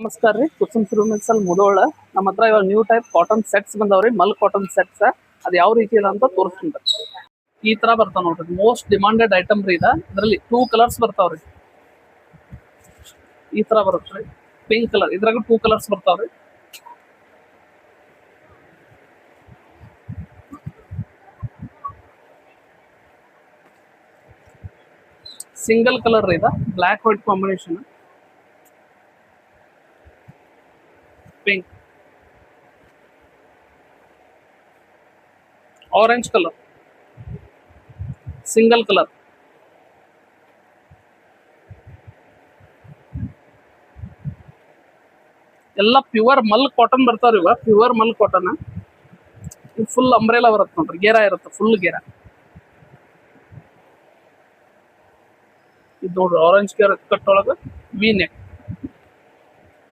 ನಮಸ್ಕಾರ ರೀ. ಕುಸುಮ್ ಸಿಲ್ಕ್ಸ್ ಮುದೋಳ ನಮ್ಮ ಹತ್ರ ಇವಾಗ ನ್ಯೂ ಟೈಪ್ ಕಾಟನ್ ಸೆಟ್ಸ್ ಬಂದಾವ್ರಿ. ಮಲ್ ಕಾಟನ್ ಸೆಟ್ಸ್ ಅದು ಯಾವ ರೀತಿ ಇದೆ ಅಂತ ತೋರಿಸ್ತೀನಿ. ಈ ತರ ಬರ್ತಾವ ನೋಡ್ರಿ, ಮೋಸ್ಟ್ ಡಿಮಾಂಡೆಡ್ ಐಟಮ್ ರೀ. ಇದರಲ್ಲಿ 2 ಕಲರ್ಸ್ ಬರ್ತಾವ್ರಿ. ಈ ತರ ಬರುತ್ತೆ ಪಿಂಕ್ ಕಲರ್, ಇದ್ರಾಗ 2 ಕಲರ್ಸ್ ಬರ್ತಾವ್ರಿ. ಸಿಂಗಲ್ ಕಲರ್ ರೀ, black white combination. Pink, orange colour, single colour, ಎಲ್ಲ ಪ್ಯೂರ್ ಮಲ್ ಕಾಟನ್ ಬರ್ತಾವ್ರಿ. ಇವ ಪ್ಯೂರ್ ಮಲ್ ಕಾಟನ್, ಫುಲ್ ಅಂಬ್ರೆಲಾ ಬರುತ್ತೆ ನೋಡ್ರಿ, ಗೇರ ಇರುತ್ತೆ, ಫುಲ್ ಗೇರ. ಇದು ನೋಡ್ರಿ ಆರೆಂಜ್ ಕಟ್ ಒಳಗ ವಿ ನೆಕ್.